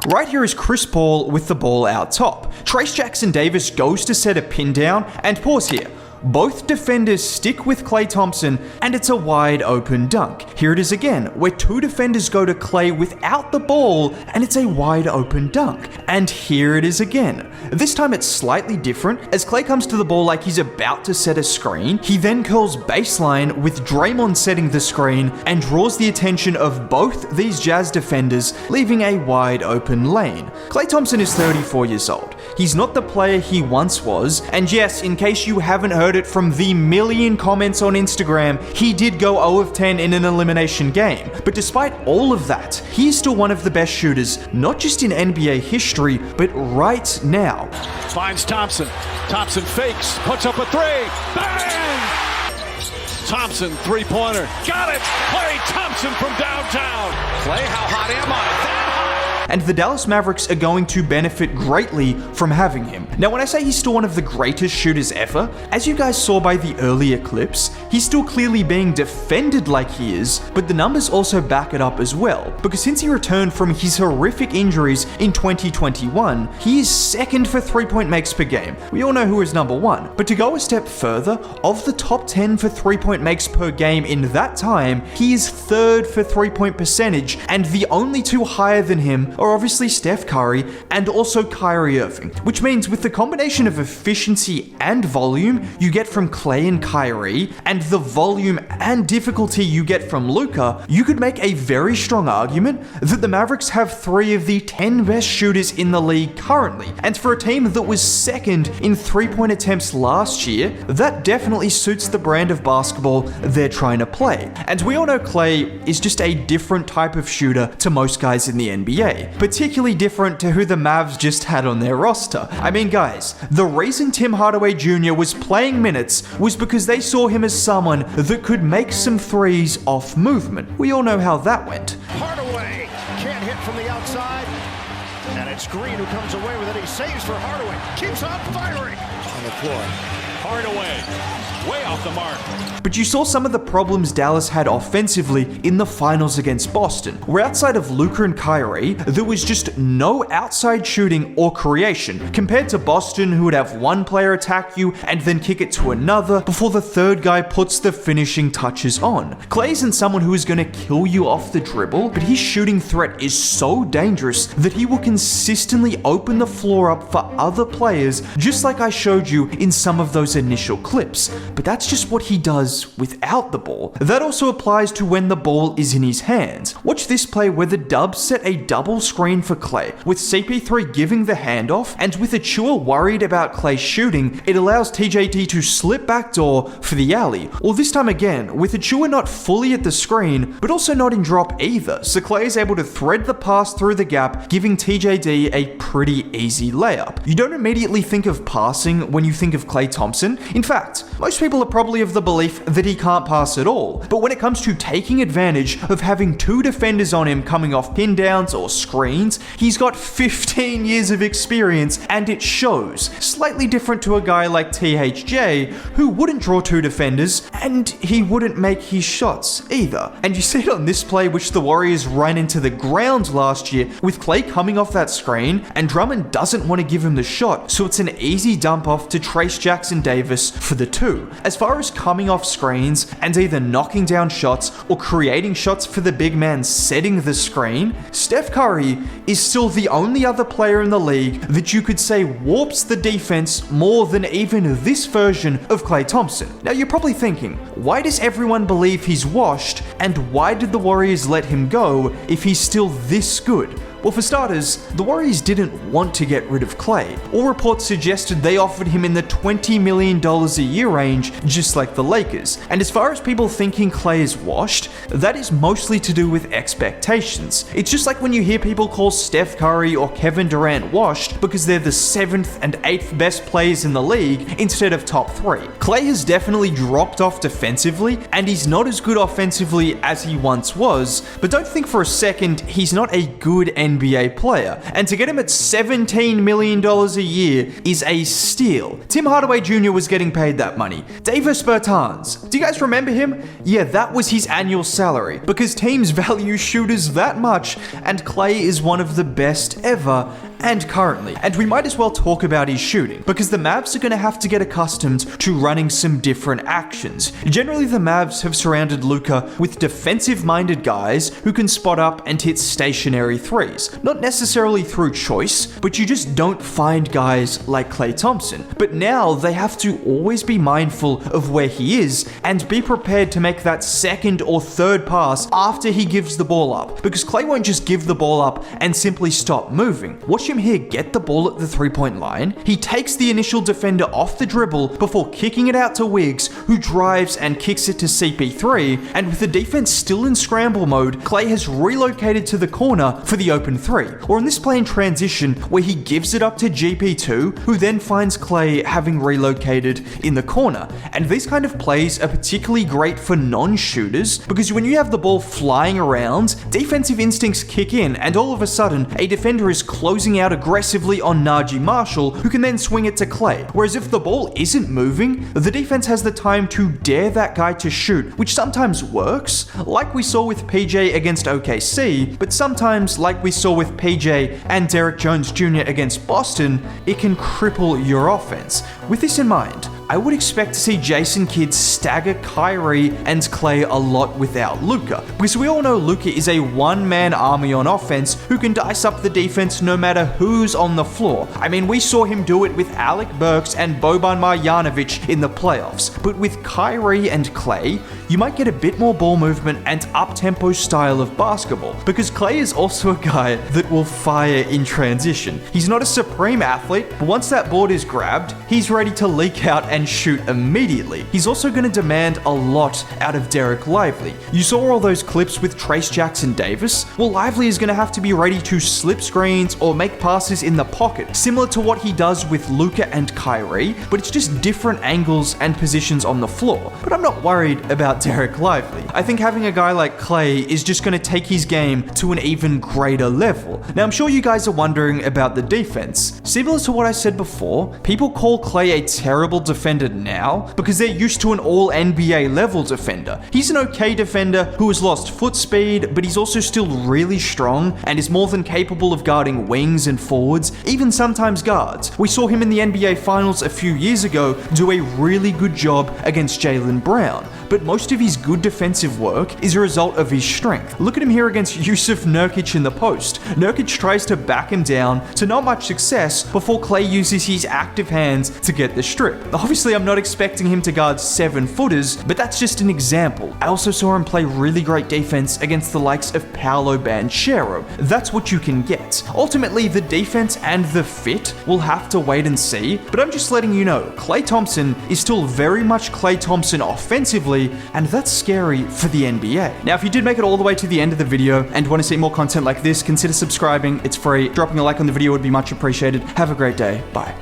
Right here is Chris Paul with the ball out top. Trayce Jackson-Davis goes to set a pin down, and pause here. Both defenders stick with Klay Thompson, and it's a wide open dunk. Here it is again, where two defenders go to Klay without the ball, and it's a wide open dunk. And here it is again. This time it's slightly different, as Klay comes to the ball like he's about to set a screen. He then curls baseline with Draymond setting the screen, and draws the attention of both these Jazz defenders, leaving a wide open lane. Klay Thompson is 34 years old. He's not the player he once was, and yes, in case you haven't heard it from the million comments on Instagram, he did go 0 of 10 in an elimination game. But despite all of that, he's still one of the best shooters, not just in NBA history, but right now. Finds Thompson. Thompson fakes, puts up a three. Bang! Thompson, three-pointer. Got it! Klay Thompson from downtown. Klay, how hot am I? And the Dallas Mavericks are going to benefit greatly from having him. Now, when I say he's still one of the greatest shooters ever, as you guys saw by the earlier clips, he's still clearly being defended like he is, but the numbers also back it up as well, because since he returned from his horrific injuries in 2021, he is second for three-point makes per game. We all know who is number one, but to go a step further, of the top 10 for three-point makes per game in that time, he is third for three-point percentage, and the only two higher than him are obviously Steph Curry and also Kyrie Irving, which means with the combination of efficiency and volume you get from Klay and Kyrie, and the volume and difficulty you get from Luka, you could make a very strong argument that the Mavericks have 3 of the 10 best shooters in the league currently. And for a team that was second in three-point attempts last year, that definitely suits the brand of basketball they're trying to play. And we all know Klay is just a different type of shooter to most guys in the NBA. Particularly different to who the Mavs just had on their roster. I mean, guys, the reason Tim Hardaway Jr. was playing minutes was because they saw him as someone that could make some threes off movement. We all know how that went. Hardaway can't hit from the outside, and it's Green who comes away with it. He saves for Hardaway, keeps on firing on the floor. Hardaway, way off the mark. But you saw some of the problems Dallas had offensively in the finals against Boston, where outside of Luka and Kyrie, there was just no outside shooting or creation, compared to Boston, who would have one player attack you and then kick it to another before the third guy puts the finishing touches on. Klay isn't someone who is going to kill you off the dribble, but his shooting threat is so dangerous that he will consistently open the floor up for other players, just like I showed you in some of those initial clips. But that's just what he does without the ball. That also applies to when the ball is in his hands. Watch this play where the Dubs set a double screen for Klay, with CP3 giving the handoff, and with Achua worried about Klay shooting, it allows TJD to slip backdoor for the alley. Or this time again, with Achua not fully at the screen, but also not in drop either, so Klay is able to thread the pass through the gap, giving TJD a pretty easy layup. You don't immediately think of passing when you think of Klay Thompson. In fact, most people are probably of the belief that he can't pass at all. But when it comes to taking advantage of having two defenders on him coming off pin downs or screens, he's got 15 years of experience, and it shows. Slightly different to a guy like THJ, who wouldn't draw two defenders, and he wouldn't make his shots either. And you see it on this play, which the Warriors ran into the ground last year, with Klay coming off that screen, and Drummond doesn't want to give him the shot, so it's an easy dump off to Trayce Jackson-Davis for the 2. As far as coming off screens and either knocking down shots or creating shots for the big man setting the screen, Steph Curry is still the only other player in the league that you could say warps the defense more than even this version of Klay Thompson. Now you're probably thinking, why does everyone believe he's washed, and why did the Warriors let him go if he's still this good? Well, for starters, the Warriors didn't want to get rid of Klay. All reports suggested they offered him in the $20 million a year range, just like the Lakers. And as far as people thinking Klay is washed, that is mostly to do with expectations. It's just like when you hear people call Steph Curry or Kevin Durant washed because they're the 7th and 8th best players in the league instead of top 3. Klay has definitely dropped off defensively, and he's not as good offensively as he once was, but don't think for a second he's not a good NBA player, and to get him at $17 million a year is a steal. Tim Hardaway Jr. was getting paid that money. Davis Bertans, do you guys remember him? Yeah, that was his annual salary, because teams value shooters that much, and Klay is one of the best ever, and currently. And we might as well talk about his shooting, because the Mavs are going to have to get accustomed to running some different actions. Generally, the Mavs have surrounded Luka with defensive-minded guys who can spot up and hit stationary threes. Not necessarily through choice, but you just don't find guys like Klay Thompson. But now they have to always be mindful of where he is and be prepared to make that second or third pass after he gives the ball up, because Klay won't just give the ball up and simply stop moving. Watch him here get the ball at the three-point line. He takes the initial defender off the dribble before kicking it out to Wiggs, who drives and kicks it to CP3, and with the defense still in scramble mode, Klay has relocated to the corner for the open three. Or in this play in transition, where he gives it up to GP2, who then finds Klay having relocated in the corner. And these kind of plays are particularly great for non-shooters, because when you have the ball flying around, defensive instincts kick in, and all of a sudden, a defender is closing out aggressively on Najee Marshall, who can then swing it to Klay. Whereas if the ball isn't moving, the defense has the time to dare that guy to shoot, which sometimes works, like we saw with PJ against OKC, but sometimes, like we saw with PJ and Derrick Jones Jr. against Boston, it can cripple your offense. With this in mind, I would expect to see Jason Kidd stagger Kyrie and Klay a lot without Luka, because we all know Luka is a one-man army on offense who can dice up the defense no matter who's on the floor. I mean, we saw him do it with Alec Burks and Boban Marjanovic in the playoffs, but with Kyrie and Klay, you might get a bit more ball movement and up-tempo style of basketball, because Klay is also a guy that will fire in transition. He's not a supreme athlete, but once that board is grabbed, he's ready to leak out and shoot immediately. He's also going to demand a lot out of Derek Lively. You saw all those clips with Trace Jackson Davis? Well, Lively is going to have to be ready to slip screens or make passes in the pocket, similar to what he does with Luka and Kyrie, but it's just different angles and positions on the floor. But I'm not worried about Derek Lively. I think having a guy like Klay is just going to take his game to an even greater level. Now, I'm sure you guys are wondering about the defense. Similar to what I said before, people call Klay a terrible defender now because they're used to an all-NBA level defender. He's an okay defender who has lost foot speed, but he's also still really strong and is more than capable of guarding wings and forwards, even sometimes guards. We saw him in the NBA Finals a few years ago do a really good job against Jaylen Brown, but most of his good defensive work is a result of his strength. Look at him here against Yusuf Nurkic in the post. Nurkic tries to back him down to not much success before Klay uses his active hands to get the strip. Obviously, I'm not expecting him to guard 7-footers, but that's just an example. I also saw him play really great defense against the likes of Paolo Banchero. That's what you can get. Ultimately, the defense and the fit will have to wait and see, but I'm just letting you know, Klay Thompson is still very much Klay Thompson offensively, and that's scary for the NBA. Now, if you did make it all the way to the end of the video and want to see more content like this, consider subscribing. It's free. Dropping a like on the video would be much appreciated. Have a great day. Bye.